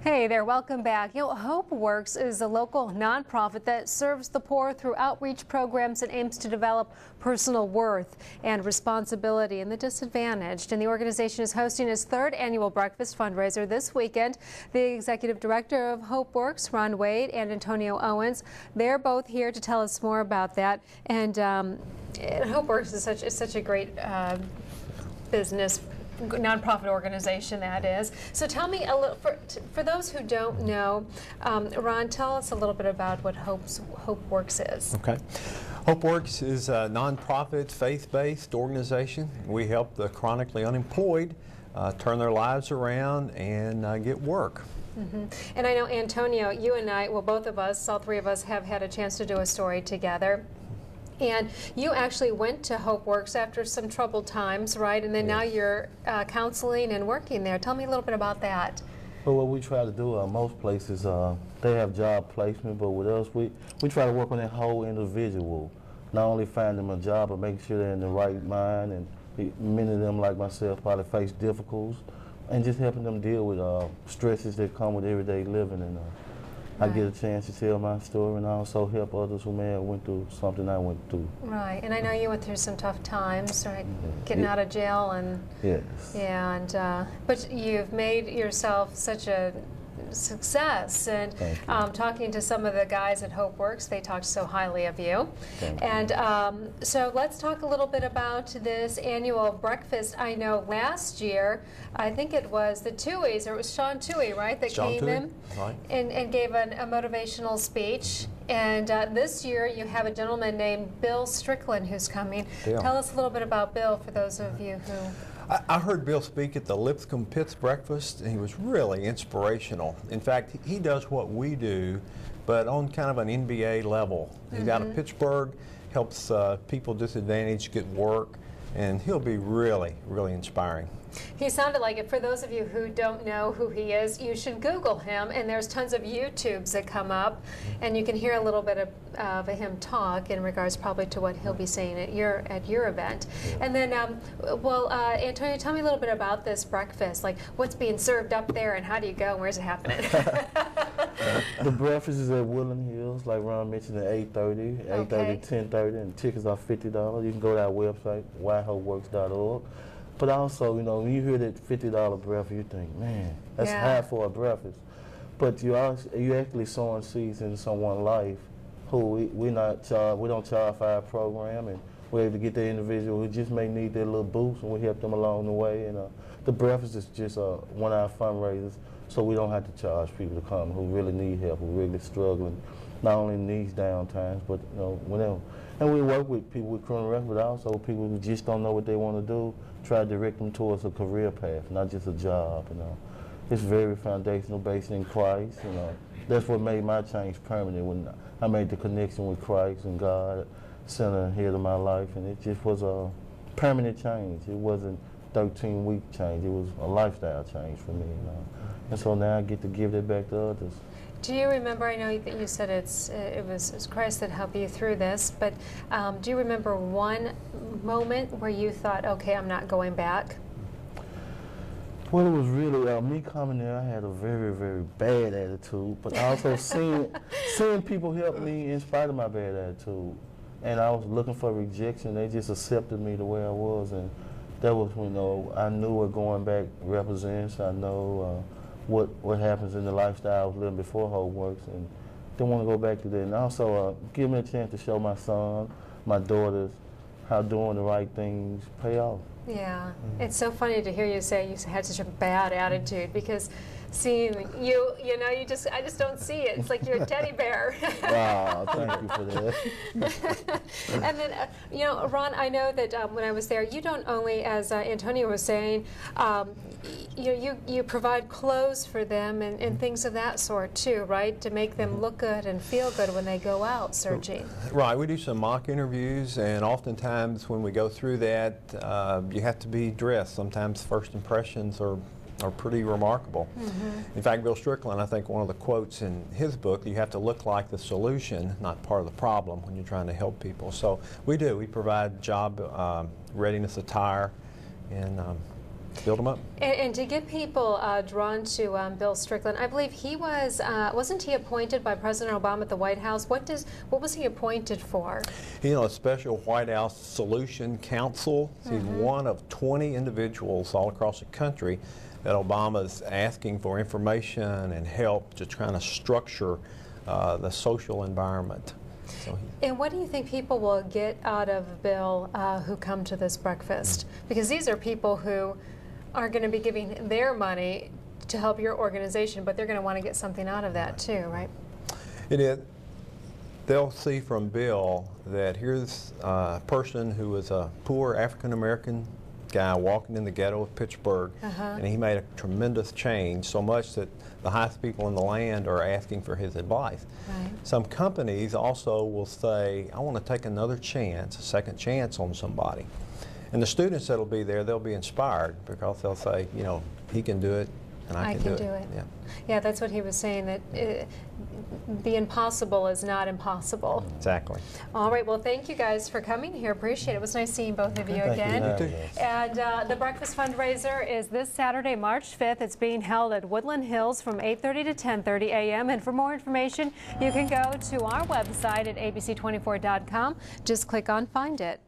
Hey there, welcome back. HopeWorks is a local nonprofit that serves the poor through outreach programs and aims to develop personal worth and responsibility in the disadvantaged. And the organization is hosting its third annual breakfast fundraiser this weekend. The executive director of HopeWorks, Ron Wade, and Antonio Owens, they're both here to tell us more about that. And HopeWorks is such a great business nonprofit organization, that is. So tell me a little, for those who don't know, Ron, tell us a little bit about what HopeWorks is. Okay. HopeWorks is a nonprofit, faith-based organization. We help the chronically unemployed turn their lives around and get work. Mm-hmm. And I know, Antonio, you and I, well, both of us, all three of us, have had a chance to do a story together. And you actually went to HopeWorks after some troubled times, right? And then now you're counseling and working there. Tell me a little bit about that. Well, what we try to do, most places, they have job placement, but with us, we try to work on that whole individual. Not only find them a job, but making sure they're in the right mind. And many of them, like myself, probably face difficulties, and just helping them deal with stresses that come with everyday living. And I get a chance to tell my story and also help others who may have went through something I went through. Right, and I know you went through some tough times, right? Getting out of jail and yeah, and but you've made yourself such a success, and talking to some of the guys at HopeWorks, they talked so highly of you. And so let's talk a little bit about this annual breakfast. I know last year, I think it was the Tuohys, or it was Sean Tuohy, right, that came in and gave a motivational speech. And this year you have a gentleman named Bill Strickland who's coming. Tell us a little bit about Bill for those of you who... I heard Bill speak at the Lipscomb Pitts breakfast, and he was really inspirational. In fact, he does what we do, but on kind of an NBA level. He's out of Pittsburgh, helps people disadvantaged get work, and he'll be really, really inspiring. He sounded like it. For those of you who don't know who he is, you should Google him, and there's tons of YouTubes that come up, and you can hear a little bit of him talk in regards probably to what he'll be saying at your event. And then, well, Antonio, tell me a little bit about this breakfast. Like, what's being served up there, and how do you go, and where's it happening? The breakfast is at Woodland Hills, like Ron mentioned, at 8:30, 8:30 to 10:30, and tickets are $50. You can go to our website, whyhopeworks.org. But also, you know, when you hear that $50 breakfast, you think, man, that's high for a breakfast. But you actually sowing seeds into someone's life who we don't charge for our program, and we're able to get the individual who just may need that little boost, and we help them along the way. And the breakfast is just one of our fundraisers, so we don't have to charge people to come who really need help, who really struggling, not only in these down times, but you know, whenever. And we work with people with criminal records, but also people who just don't know what they want to do, try to direct them towards a career path, not just a job, you know. It's very foundational, based in Christ, you know. That's what made my change permanent, when I made the connection with Christ and God, center and head of my life, and it just was a permanent change. It wasn't 13-week change, it was a lifestyle change for me, you know. And so now I get to give that back to others. Do you remember, I know that you said it was Christ that helped you through this, but do you remember one moment where you thought, okay, I'm not going back? Well, it was really, me coming there, I had a very, very bad attitude, but also seeing people help me in spite of my bad attitude. And I was looking for rejection. They just accepted me the way I was, and that was when, you know, I knew what going back represents. I know what happens in the lifestyle I was living before HopeWorks, and didn't want to go back to that. And also give me a chance to show my son, my daughters, how doing the right things pay off. Yeah, it's so funny to hear you say you had such a bad attitude, because seeing you know, I just don't see it. It's like you're a teddy bear. Wow, thank you for that. And then, you know, Ron, I know that when I was there, you don't only, as Antonio was saying, you provide clothes for them and things of that sort too, right? To make them look good and feel good when they go out searching. Right, we do some mock interviews, and oftentimes when we go through that, you have to be dressed. Sometimes first impressions are pretty remarkable. In fact, Bill Strickland, I think one of the quotes in his book, you have to look like the solution, not part of the problem when you're trying to help people. So we provide job readiness attire, and build them up. And to get people drawn to Bill Strickland, I believe he was, wasn't he appointed by President Obama at the White House? What was he appointed for? A special White House Solution Council. He's one of 20 individuals all across the country that Obama's asking for information and help to try to structure the social environment. And what do you think people will get out of Bill who come to this breakfast? Because these are people who are going to be giving their money to help your organization, but they're going to want to get something out of that too, right? It is. They'll see from Bill that here's a person who was a poor African-American guy walking in the ghetto of Pittsburgh, and he made a tremendous change, so much that the highest people in the land are asking for his advice. Right. Some companies also will say, I want to take another chance, a second chance on somebody. And the students that'll be there, they'll be inspired because they'll say, he can do it, and I can do it. Yeah, that's what he was saying, that the impossible is not impossible. Exactly. All right, well, thank you guys for coming here. Appreciate it. It was nice seeing both of you again. You too. And the breakfast fundraiser is this Saturday, March 5th. It's being held at Woodland Hills from 8:30 to 10:30 a.m. And for more information, you can go to our website at abc24.com. Just click on Find It.